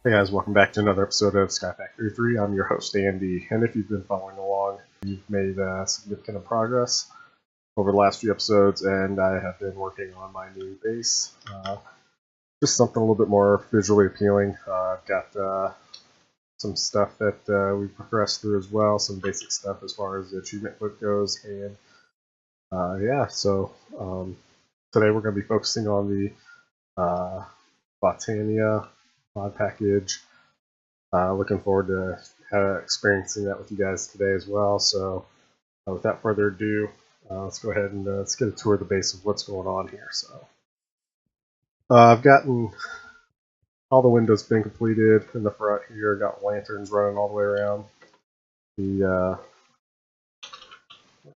Hey guys, welcome back to another episode of SkyFactory 3. I'm your host Andy, and if you've been following along, you've made significant progress over the last few episodes, and I have been working on my new base. Just something a little bit more visually appealing. I've got some stuff that we've progressed through as well, some basic stuff as far as the achievement book goes, and so today we're going to be focusing on the Botania mod package. Looking forward to experiencing that with you guys today as well. So without further ado, let's go ahead and let's get a tour of the base of what's going on here. So I've gotten all the windows been completed in the front here. Got lanterns running all the way around. The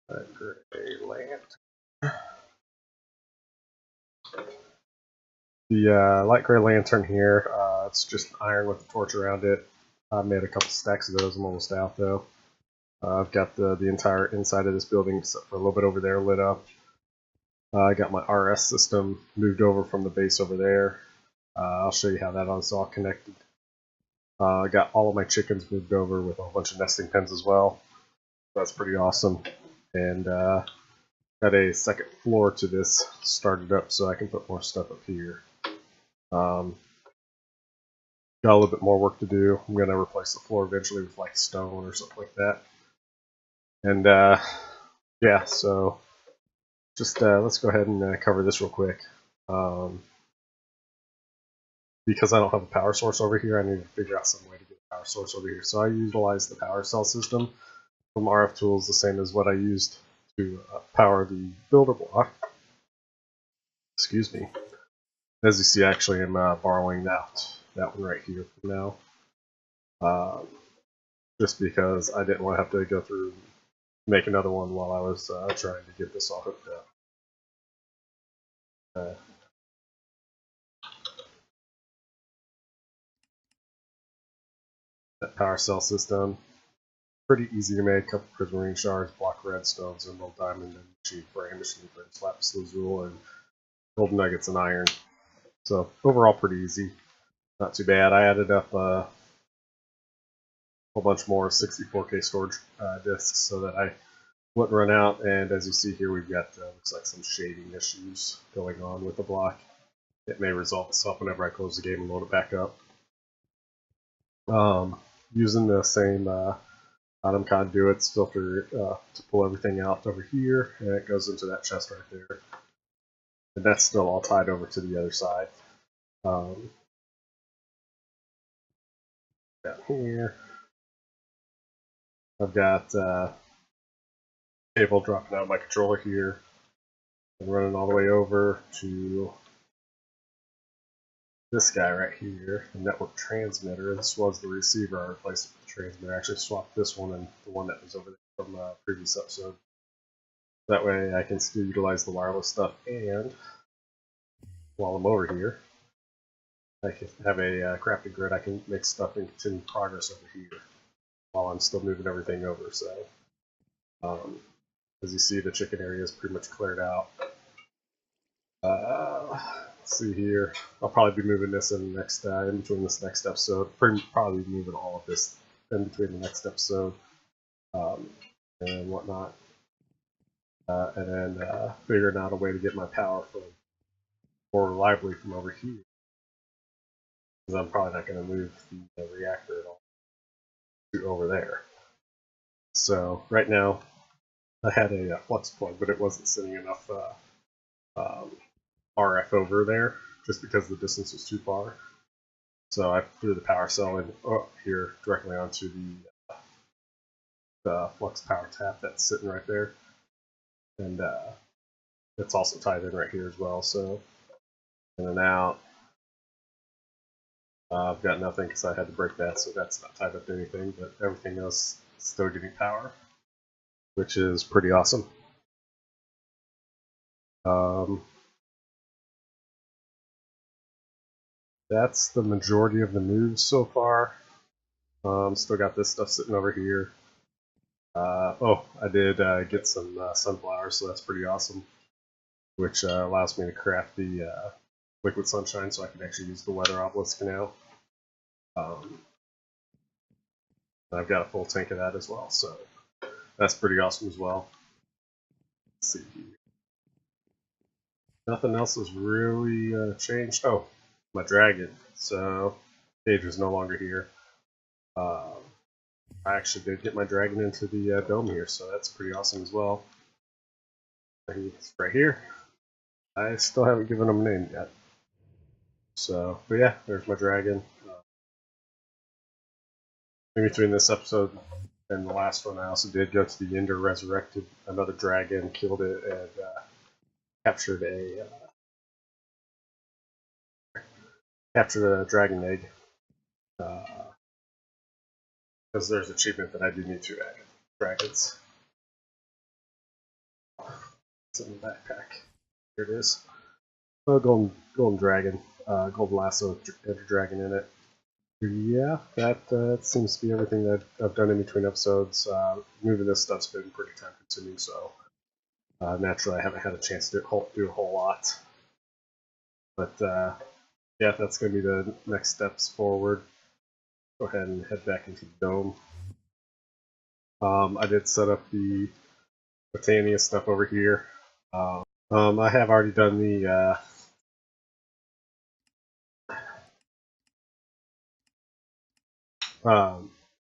gray lantern. The light gray lantern here, it's just iron with a torch around it. I made a couple stacks of those. I'm almost out though. I've got the entire inside of this building, except for a little bit over there, lit up. I got my RS system moved over from the base over there. I'll show you how that is all connected. I got all of my chickens moved over with a whole bunch of nesting pens as well. That's pretty awesome. And got a second floor to this started up so I can put more stuff up here. Got a little bit more work to do. I'm going to replace the floor eventually with like stone or something like that. And yeah, so just let's go ahead and cover this real quick. Because I don't have a power source over here, I need to figure out some way to get a power source over here. So I utilize the power cell system from RF Tools, the same as what I used to power the builder block. Excuse me. As you see, actually, I'm borrowing that one right here for now. Just because I didn't want to have to go through and make another one while I was trying to get this all hooked up. That power cell system, pretty easy to make. A couple prismarine shards, block redstone, emerald diamond, and machine frame, lapis lazuli, and gold nuggets and iron. So overall, pretty easy. Not too bad. I added up a whole bunch more 64K storage disks so that I wouldn't run out. And as you see here, we've got looks like some shading issues going on with the block. It may resolve itself whenever I close the game and load it back up. Using the same bottom conduits filter to pull everything out over here, and it goes into that chest right there. And that's still all tied over to the other side. Down here, I've got cable dropping out of my controller here and running all the way over to this guy right here, the network transmitter. This was the receiver. I replaced it with the transmitter. I actually swapped this one and the one that was over there from the previous episode. That way I can still utilize the wireless stuff, and while I'm over here, I can have a crafting grid. I can make stuff and continue progress over here while I'm still moving everything over. So, as you see, the chicken area is pretty much cleared out. Let's see here. I'll probably be moving this in the next, in between this next episode. Probably moving all of this in between the next episode and whatnot. And then figuring out a way to get my power from more reliably from over here. Because I'm probably not going to move the reactor at all to over there. So right now, I had a flux plug, but it wasn't sending enough RF over there, just because the distance was too far. So I threw the power cell in here directly onto the flux power tap that's sitting right there, and it's also tied in right here as well. So in and out. I've got nothing because I had to break that, so that's not tied up to anything, but everything else is still getting power, which is pretty awesome. That's the majority of the moves so far. Still got this stuff sitting over here. I did get some sunflowers, so that's pretty awesome, which allows me to craft the liquid sunshine so I can actually use the weather obelisk now. I've got a full tank of that as well, so that's pretty awesome as well. Let's see. Nothing else has really changed. Oh, my dragon. So, Cage is no longer here. I actually did get my dragon into the dome here, so that's pretty awesome as well. He's right here. I still haven't given him a name yet. So, but yeah, there's my dragon. In between this episode and the last one, I also did go to the Ender, resurrected another dragon, killed it, and captured a dragon egg. Because there's an achievement that I do need to add dragons. It's in the backpack. Here it is. Oh, golden dragon, golden lasso with dragon in it. Yeah, that seems to be everything that I've done in between episodes. Moving this stuff's been pretty time consuming, so naturally I haven't had a chance to do a whole lot. But yeah, that's going to be the next steps forward. Go ahead and head back into the dome. I did set up the Botania stuff over here. I have already done the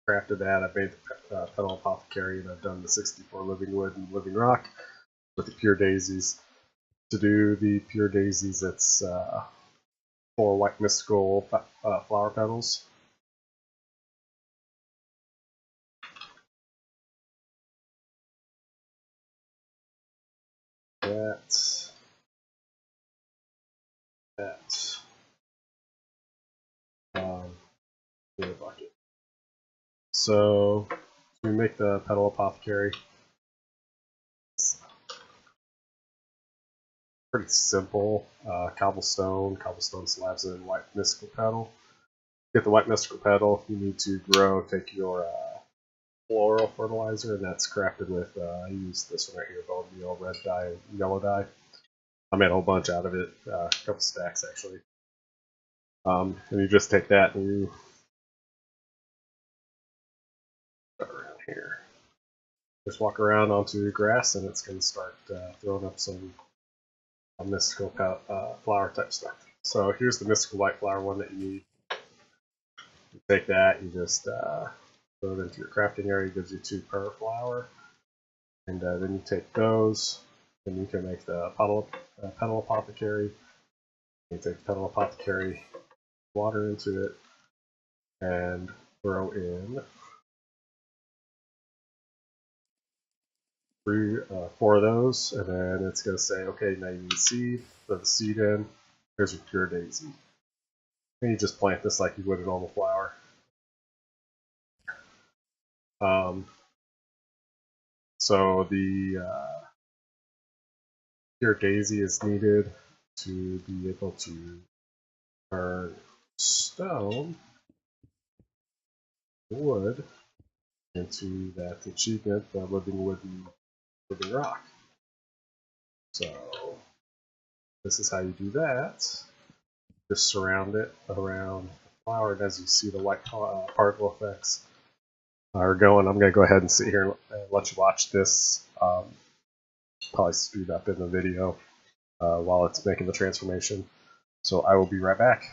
crafted that. I've made the petal apothecary, and I've done the 64 living wood and living rock with the pure daisies. To do the pure daisies, it's 4 white mystical flower petals. That. In the bucket. So we make the petal apothecary. It's pretty simple. Cobblestone slabs, and white mystical petal. Get the white mystical petal. You need to take your floral fertilizer, and that's crafted with. I use this one right here, bone meal, red dye, and yellow dye. I made a whole bunch out of it, a couple stacks actually. And you just take that and you around here. Just walk around onto the grass, and it's going to start throwing up some mystical flower type stuff. So here's the mystical white flower one that you need. You take that, you just throw it into your crafting area. It gives you 2 per flower, and then you take those, and you can make the petal apothecary. You take the petal apothecary, water into it, and throw in 4 of those, and then it's going to say, okay, now you need seed. Throw the seed in. Here's your pure daisy. And you just plant this like you would a normal flower. So the pure daisy is needed to be able to turn stone, wood, into that achievement, the living wood and living rock. So this is how you do that. Just surround it around the flower, and as you see the white particle effects are going, I'm going to go ahead and sit here and let you watch this. Probably speed up in the video while it's making the transformation. So I will be right back.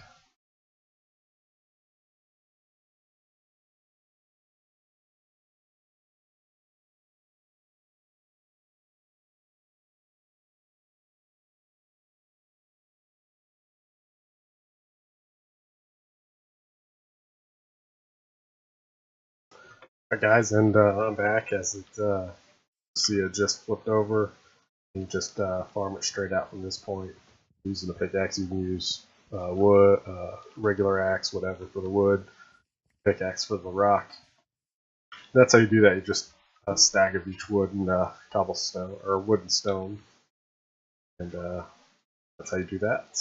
Alright guys, and I'm back. As it see, it just flipped over. You just farm it straight out from this point. Using the pickaxe, you can use wood, regular axe, whatever for the wood, pickaxe for the rock. That's how you do that. You just stack of each wood and cobblestone or wood and stone, and that's how you do that.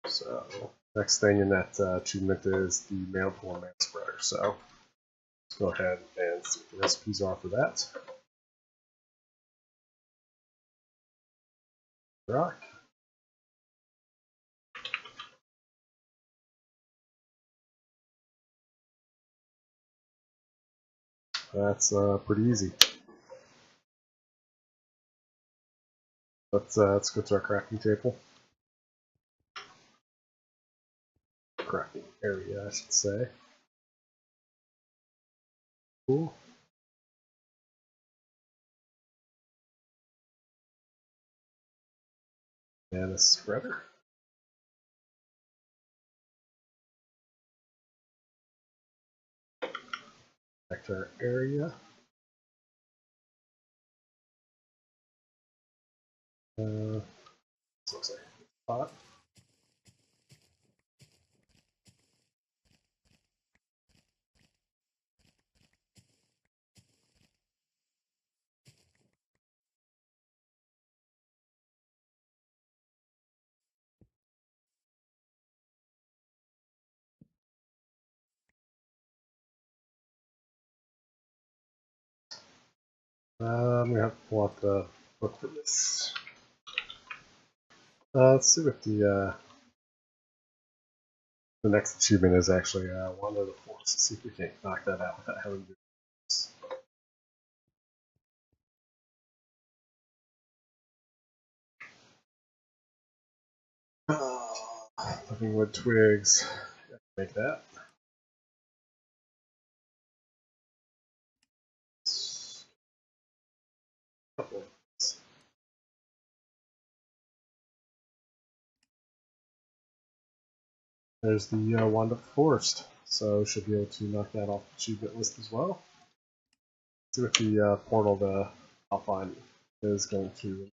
So next thing in that achievement is the mantle and man spreader. So let's go ahead and see what the recipes are for that. Rock. That's pretty easy. Let's go to our crafting table. Crafting area, I should say. Cool. And a spreader. Back to our area. This looks like a spot. We have to pull up the book for this. Let's see what the next achievement is actually. Wander the forest. Let's see if we can knock that out without having to do this. Living wood twigs. Make that. Couple of these. There's the Wand of the Forest, so should be able to knock that off the achievement list as well. Let's see what the portal to Alpine is going to.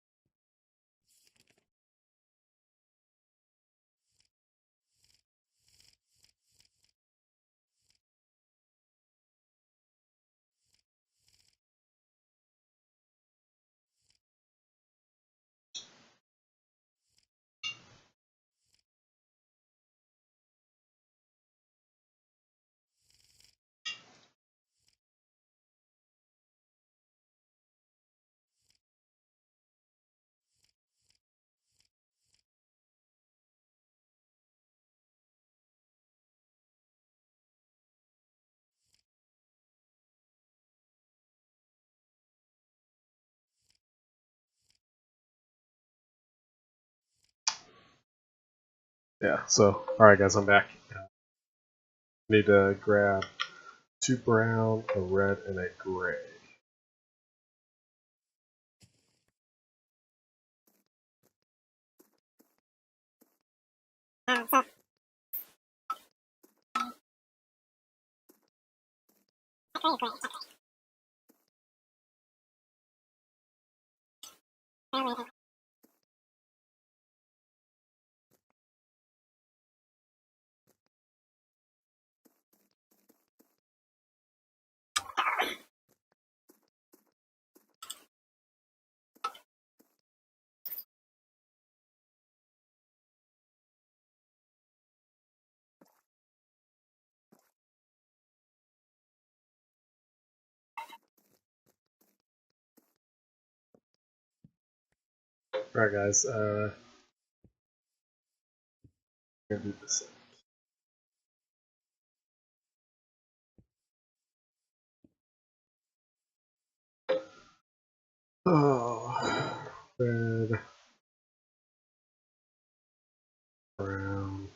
Yeah, so, alright guys, I'm back. Need to grab 2 brown, a red, and a gray. Alright guys, I'm gonna do this. Oh, red, brown.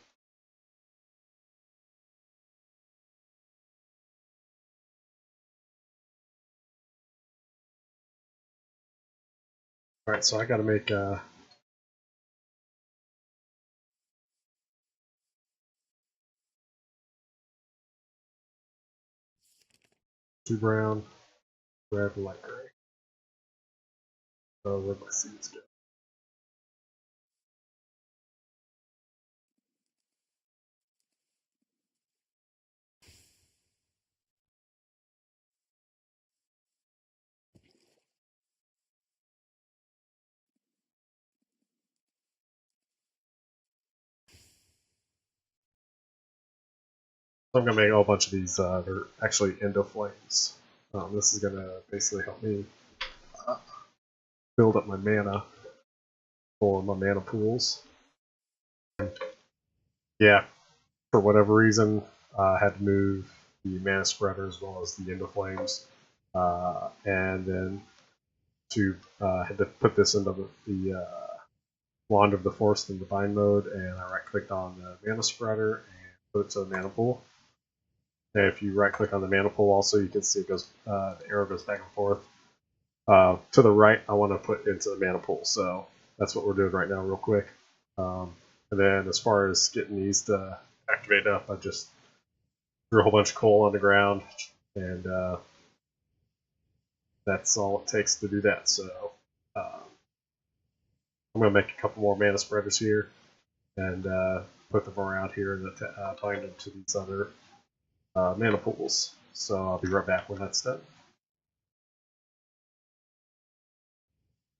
Alright, so I gotta make 2 brown, red, light gray. So where my seeds go. So I'm gonna make a whole bunch of these. They're actually endo flames. This is gonna basically help me build up my mana for my mana pools. Yeah, for whatever reason, I had to move the mana spreader as well as the endo flames and then had to put this into the Wand of the Forest in the bind mode, and I right-clicked on the mana spreader and put it to the mana pool. And if you right-click on the mana pool, also you can see it goes the arrow goes back and forth. To the right, I want to put into the mana pool, so that's what we're doing right now, real quick. And then as far as getting these to activate up, I just threw a whole bunch of coal on the ground, and that's all it takes to do that. So I'm going to make a couple more mana spreaders here and put them around here and bind them to these other mana pools. So I'll be right back when that's done.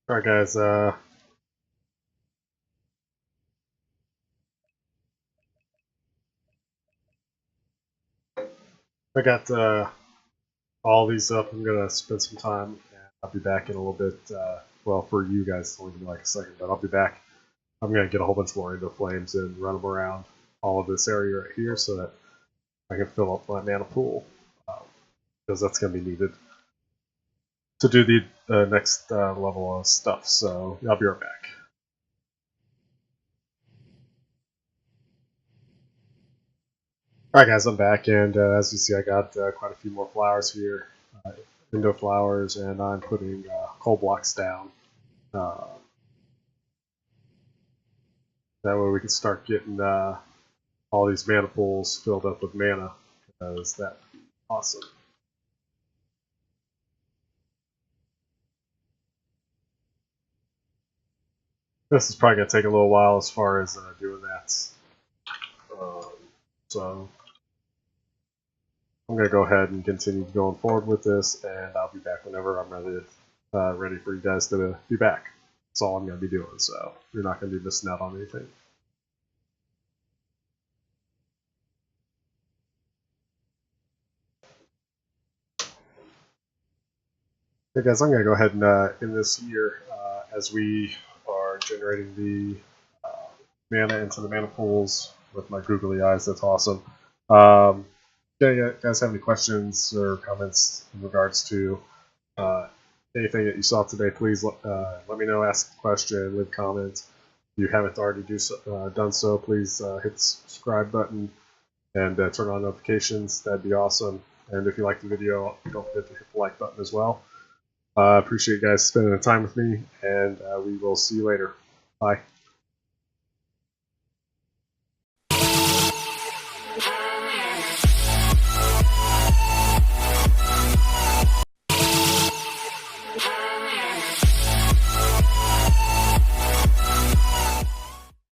Alright guys, I got all these up. I'm going to spend some time, and I'll be back in a little bit. Well, for you guys, it's only going to be like a second, but I'll be back. I'm going to get a whole bunch more into flames and run them around all of this area right here so that I can fill up my mana pool, because that's going to be needed to do the next level of stuff. So I'll be right back. Alright guys, I'm back, and as you see, I got quite a few more flowers here, window flowers, and I'm putting coal blocks down. That way we can start getting all these mana pools filled up with mana, because that would be awesome. This is probably going to take a little while as far as doing that. So I'm going to go ahead and continue going forward with this, and I'll be back whenever I'm ready for you guys to be back. That's all I'm going to be doing, so you're not going to be missing out on anything. Hey guys, I'm going to go ahead and end this here as we are generating the mana into the mana pools with my googly eyes. That's awesome. Yeah, you guys have any questions or comments in regards to anything that you saw today, please let me know. Ask a question, leave a comment. If you haven't already done so, please hit the subscribe button and turn on notifications. That'd be awesome. And if you like the video, don't forget to hit the like button as well. I appreciate you guys spending the time with me, and we will see you later. Bye.